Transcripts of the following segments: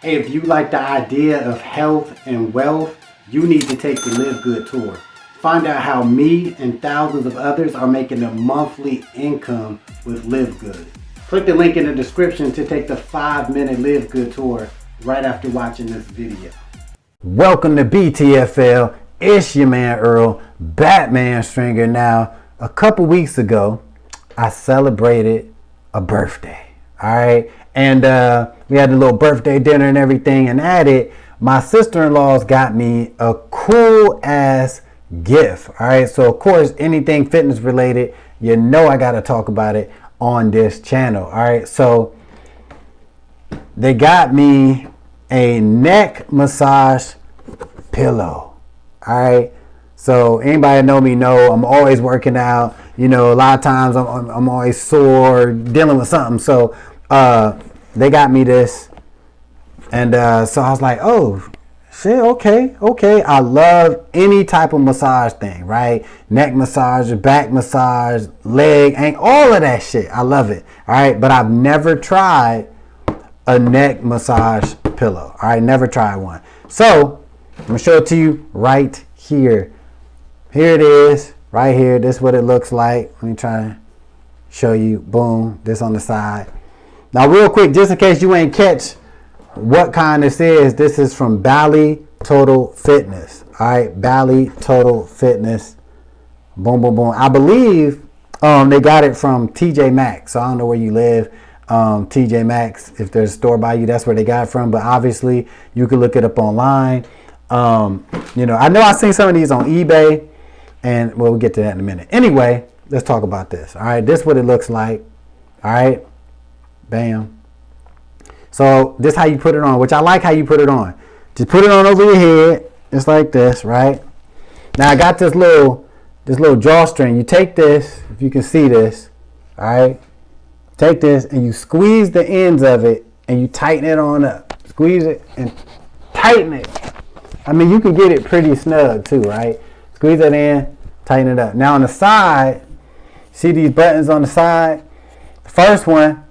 Hey, if you like the idea of health and wealth, you need to take the Live Good tour. Find out how me and thousands of others are making a monthly income with Live Good. Click the link in the description to take the 5-minute Live Good tour right after watching this video. Welcome to BTFL. It's your man Earl, Batman Stringer. Now, a couple weeks ago, I celebrated a birthday. All right. And we had a little birthday dinner and everything. And at it, my sister-in-law's got me a cool ass gift. All right. So, of course, anything fitness related, you know I got to talk about it on this channel. All right. So, they got me a neck massage pillow. All right. So, anybody that know me know I'm always working out. You know, a lot of times I'm always sore, dealing with something. So, they got me this, and so I was like, oh shit, okay. I love any type of massage thing, right? Neck massage, back massage, leg, ankle, all of that shit. I love it. All right, but I've never tried a neck massage pillow. All right, never tried one. So I'm gonna show it to you right here. Here it is, right here. This is what it looks like. Let me try to show you. Boom, this on the side. Now, real quick, just in case you ain't catch what kind this is from Bally Total Fitness. All right, Bally Total Fitness. Boom, boom, boom. I believe they got it from TJ Maxx. So I don't know where you live. TJ Maxx, if there's a store by you, that's where they got it from. But obviously, you can look it up online. You know, I know I've seen some of these on eBay, and we'll get to that in a minute. Anyway, let's talk about this. All right, this is what it looks like. All right. Bam. So this is how you put it on, which I like how you put it on. Just put it on over your head, just like this, right? Now I got this little drawstring. You take this, if you can see this, all right? Take this and you squeeze the ends of it and you tighten it on up. Squeeze it and tighten it. I mean, you can get it pretty snug too, right? Squeeze it in, tighten it up. Now on the side, see these buttons on the side? The first one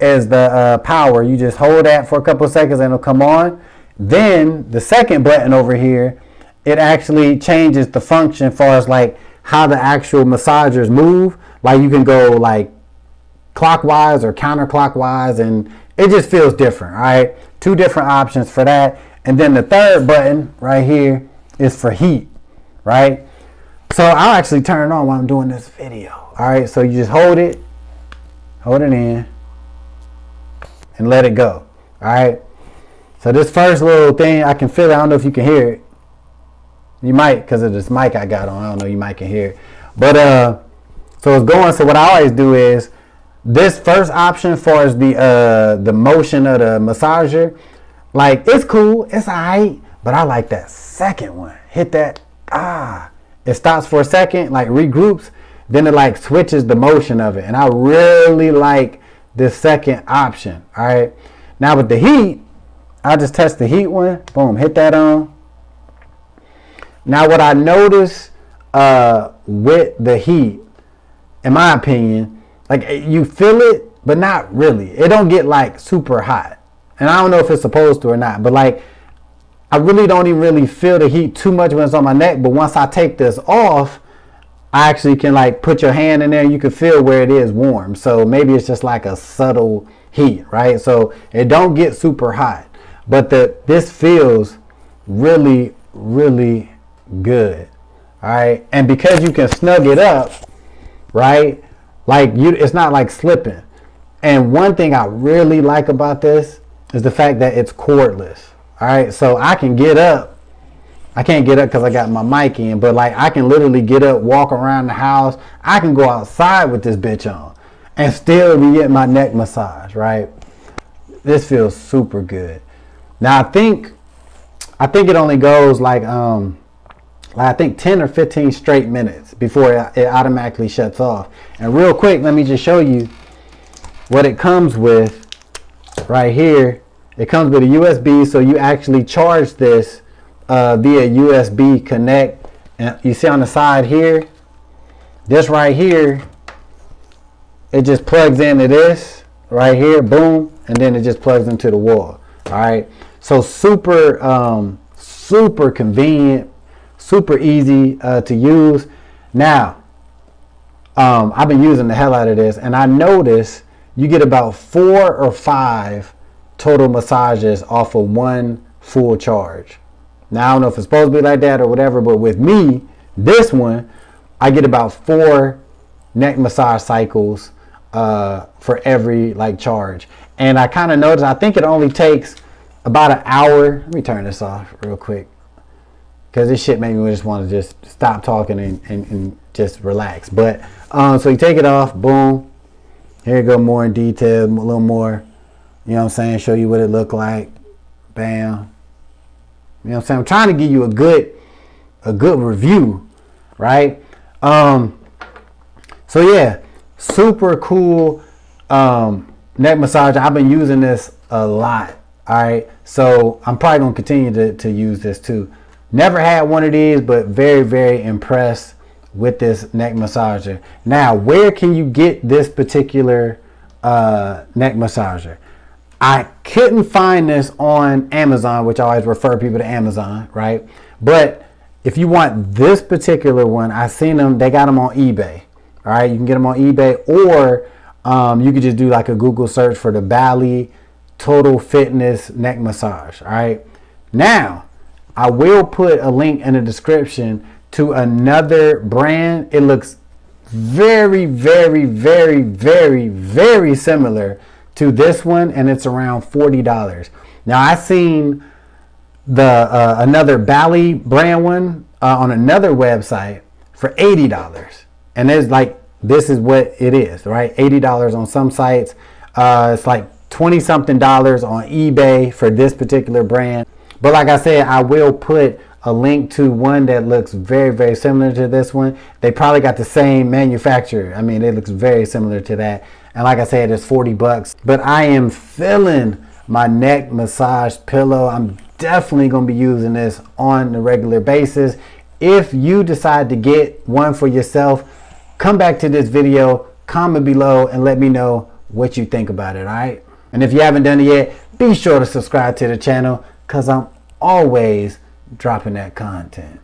is the power. You just hold that for a couple of seconds and it'll come on. Then the second button over here, it actually changes the function as far as like how the actual massagers move. Like you can go like clockwise or counterclockwise, and it just feels different. All right, two different options for that. And then the third button right here is for heat, right? So I'll actually turn it on while I'm doing this video. All right, so you just hold it in, and let it go. All right. So this first little thing, I can feel it. I don't know if you can hear it. You might, because of this mic I got on. I don't know. You might can hear it. But so it's going. So what I always do is this first option, as far as the motion of the massager, like it's cool, it's alright. But I like that second one. Hit that. It stops for a second, like regroups. Then it like switches the motion of it, and I really like this second option. All right, now with the heat, I just test the heat one. Boom, hit that on. Now what I notice with the heat, in my opinion, like you feel it, but not really. It don't get like super hot, and I don't know if it's supposed to or not. But like, I really don't even really feel the heat too much when it's on my neck. But once I take this off, I actually can like put your hand in there and you can feel where it is warm. So maybe it's just like a subtle heat, right? So it don't get super hot, but this feels really, really good. All right. And because you can snug it up, right? Like it's not like slipping. And one thing I really like about this is the fact that it's cordless. All right. So I can get up. I can't get up because I got my mic in, but like I can literally get up, walk around the house. I can go outside with this bitch on and still be getting my neck massage, right? This feels super good. Now I think it only goes like I think 10 or 15 straight minutes before it automatically shuts off. And real quick, let me just show you what it comes with right here. It comes with a USB, so you actually charge this via USB connect, and you see on the side here, this right here, it just plugs into this right here, boom, and then it just plugs into the wall. All right, So super convenient, super easy to use. Now, I've been using the hell out of this, and I noticed you get about 4 or 5 total massages off of one full charge. Now, I don't know if it's supposed to be like that or whatever, but with me, this one, I get about 4 neck massage cycles for every like charge. And I kind of noticed, I think it only takes about an hour. Let me turn this off real quick, because this shit made me just want to just stop talking and just relax. But so you take it off, boom. Here you go, more in detail, a little more, you know what I'm saying, show you what it looked like. Bam. You know what I'm saying? I'm trying to give you a good review, right? So yeah, super cool neck massage. I've been using this a lot. All right, so I'm probably gonna continue to use this too. Never had one of these, but very, very impressed with this neck massager. Now, where can you get this particular neck massager? I couldn't find this on Amazon, which I always refer people to Amazon, right? But if you want this particular one, I seen them, they got them on eBay. All right, you can get them on eBay, or you could just do like a Google search for the Bali Total Fitness neck massage. All right, now I will put a link in the description to another brand. It looks very, very, very, very, very similar to this one, and it's around $40. Now I seen the another Bali brand one on another website for $80, and there's like, this is what it is, right? $80 on some sites. It's like 20 something dollars on eBay for this particular brand. But like I said, I will put a link to one that looks very, very similar to this one. They probably got the same manufacturer. I mean, it looks very similar to that. And like I said, it's $40. But I am feeling my neck massage pillow. I'm definitely going to be using this on a regular basis. If you decide to get one for yourself, come back to this video, comment below, and let me know what you think about it, all right? And if you haven't done it yet, be sure to subscribe to the channel, because I'm always dropping that content.